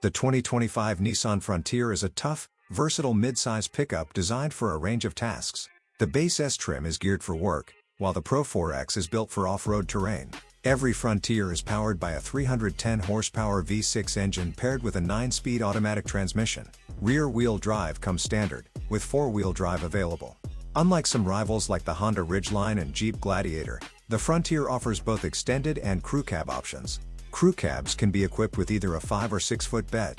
The 2025 Nissan Frontier is a tough, versatile mid-size pickup designed for a range of tasks. The base S trim is geared for work, while the Pro 4X is built for off-road terrain. Every Frontier is powered by a 310 horsepower V6 engine paired with a 9-speed automatic transmission. Rear-wheel drive comes standard, with 4-wheel drive available. Unlike some rivals like the Honda Ridgeline and Jeep Gladiator, the Frontier offers both extended and crew cab options. Crew cabs can be equipped with either a 5 or 6 foot bed.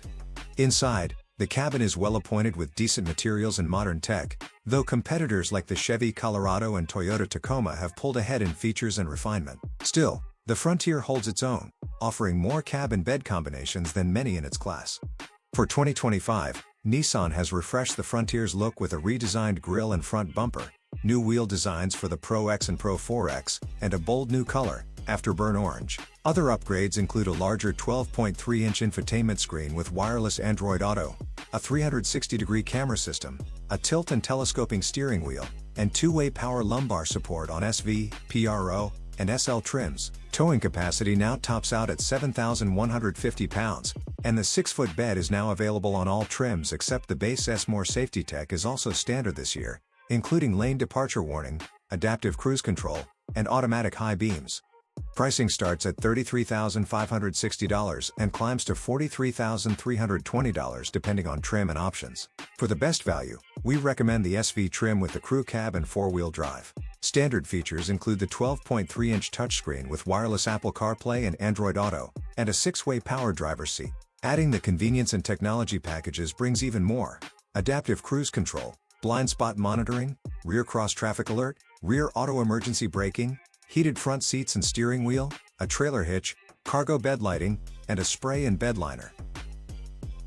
Inside, the cabin is well appointed with decent materials and modern tech, though competitors like the Chevy Colorado and Toyota Tacoma have pulled ahead in features and refinement. Still, the Frontier holds its own, offering more cab and bed combinations than many in its class. For 2025, Nissan has refreshed the Frontier's look with a redesigned grille and front bumper, new wheel designs for the Pro X and Pro 4X, and a bold new color, afterburn orange. Other upgrades include a larger 12.3-inch infotainment screen with wireless Android Auto, a 360-degree camera system, a tilt and telescoping steering wheel, and two-way power lumbar support on SV, Pro, and SL trims. Towing capacity now tops out at 7,150 pounds, and the 6-foot bed is now available on all trims except the base S. More safety tech is also standard this year, including lane departure warning, adaptive cruise control, and automatic high beams. Pricing starts at $33,560 and climbs to $43,320 depending on trim and options. For the best value, we recommend the SV trim with the crew cab and 4-wheel drive. Standard features include the 12.3-inch touchscreen with wireless Apple CarPlay and Android Auto, and a 6-way power driver's seat. Adding the convenience and technology packages brings even more. Adaptive cruise control, blind spot monitoring, rear cross traffic alert, rear auto emergency braking, heated front seats and steering wheel, a trailer hitch, cargo bed lighting, and a spray and bed liner.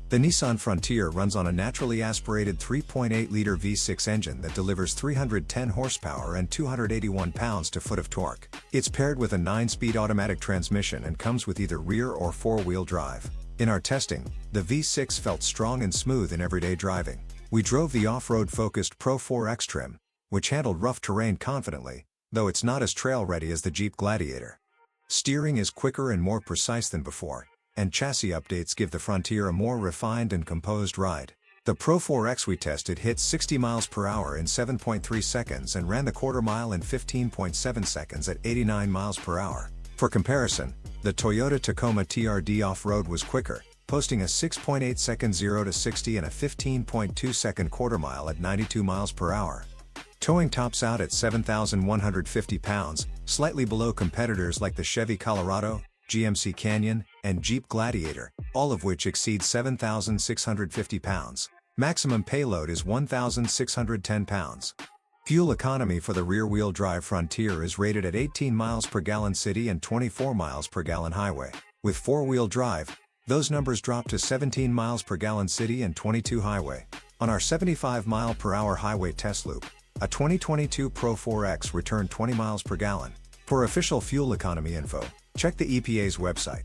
The Nissan Frontier runs on a naturally aspirated 3.8-liter V6 engine that delivers 310 horsepower and 281 pounds-to-foot of torque. It's paired with a 9-speed automatic transmission and comes with either rear or 4-wheel drive. In our testing, the V6 felt strong and smooth in everyday driving. We drove the off-road focused Pro 4X trim, which handled rough terrain confidently, though it's not as trail-ready as the Jeep Gladiator. Steering is quicker and more precise than before, and chassis updates give the Frontier a more refined and composed ride. The Pro 4X we tested hit 60 miles per hour in 7.3 seconds and ran the quarter mile in 15.7 seconds at 89 miles per hour. For comparison, the Toyota Tacoma TRD off-road was quicker, posting a 6.8 second 0 to 60 and a 15.2 second quarter mile at 92 miles per hour. Towing tops out at 7,150 pounds, slightly below competitors like the Chevy Colorado, GMC Canyon, and Jeep Gladiator, all of which exceed 7,650 pounds. Maximum payload is 1,610 pounds. Fuel economy for the rear-wheel drive Frontier is rated at 18 miles per gallon city and 24 miles per gallon highway. With 4-wheel drive, those numbers drop to 17 miles per gallon city and 22 highway. On our 75 mile per hour highway test loop, a 2022 Pro 4X returned 20 miles per gallon. For official fuel economy info, check the EPA's website.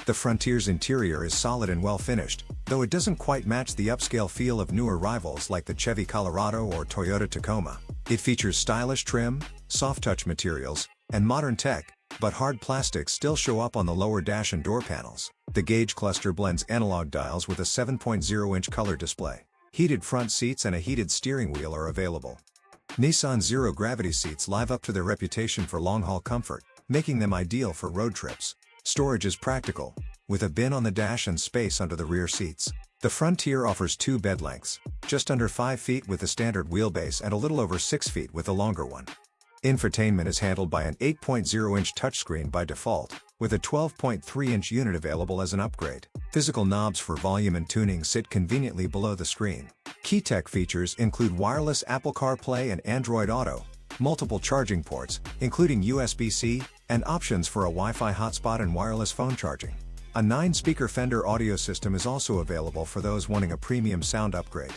The Frontier's interior is solid and well finished, though it doesn't quite match the upscale feel of newer rivals like the Chevy Colorado or Toyota Tacoma. It features stylish trim, soft-touch materials, and modern tech, but hard plastics still show up on the lower dash and door panels. The gauge cluster blends analog dials with a 7.0-inch color display. Heated front seats and a heated steering wheel are available. Nissan zero-gravity seats live up to their reputation for long-haul comfort, making them ideal for road trips. Storage is practical, with a bin on the dash and space under the rear seats. The Frontier offers 2 bed lengths, just under 5 feet with the standard wheelbase and a little over 6 feet with the longer one. Infotainment is handled by an 8.0-inch touchscreen by default, with a 12.3-inch unit available as an upgrade. Physical knobs for volume and tuning sit conveniently below the screen. Key tech features include wireless Apple CarPlay and Android Auto, multiple charging ports, including USB-C, and options for a Wi-Fi hotspot and wireless phone charging. A 9-speaker Fender audio system is also available for those wanting a premium sound upgrade.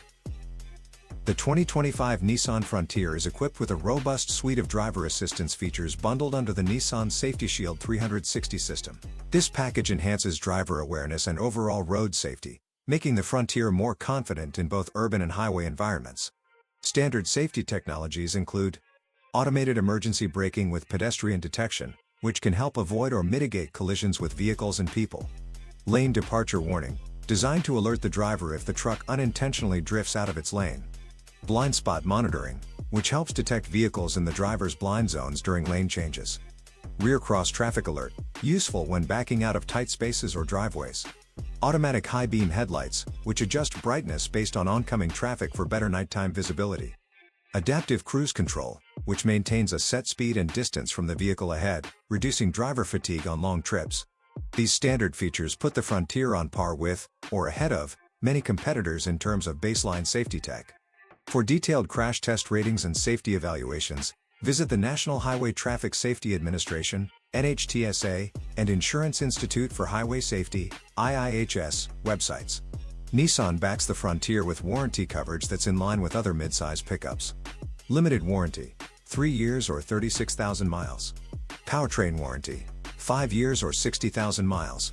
The 2025 Nissan Frontier is equipped with a robust suite of driver assistance features bundled under the Nissan Safety Shield 360 system. This package enhances driver awareness and overall road safety, making the Frontier more confident in both urban and highway environments. Standard safety technologies include automated emergency braking with pedestrian detection, which can help avoid or mitigate collisions with vehicles and people. Lane departure warning, designed to alert the driver if the truck unintentionally drifts out of its lane. Blind spot monitoring, which helps detect vehicles in the driver's blind zones during lane changes. Rear cross traffic alert, useful when backing out of tight spaces or driveways. Automatic high beam headlights, which adjust brightness based on oncoming traffic for better nighttime visibility. Adaptive cruise control, which maintains a set speed and distance from the vehicle ahead, reducing driver fatigue on long trips. These standard features put the Frontier on par with, or ahead of, many competitors in terms of baseline safety tech. For detailed crash test ratings and safety evaluations, visit the National Highway Traffic Safety Administration, NHTSA, and Insurance Institute for Highway Safety, IIHS, websites. Nissan backs the Frontier with warranty coverage that's in line with other midsize pickups. Limited warranty, 3 years or 36,000 miles. Powertrain warranty, 5 years or 60,000 miles.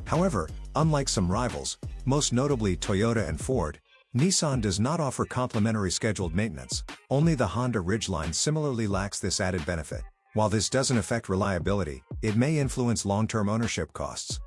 However, unlike some rivals, most notably Toyota and Ford, Nissan does not offer complimentary scheduled maintenance. Only the Honda Ridgeline similarly lacks this added benefit. While this doesn't affect reliability, it may influence long-term ownership costs.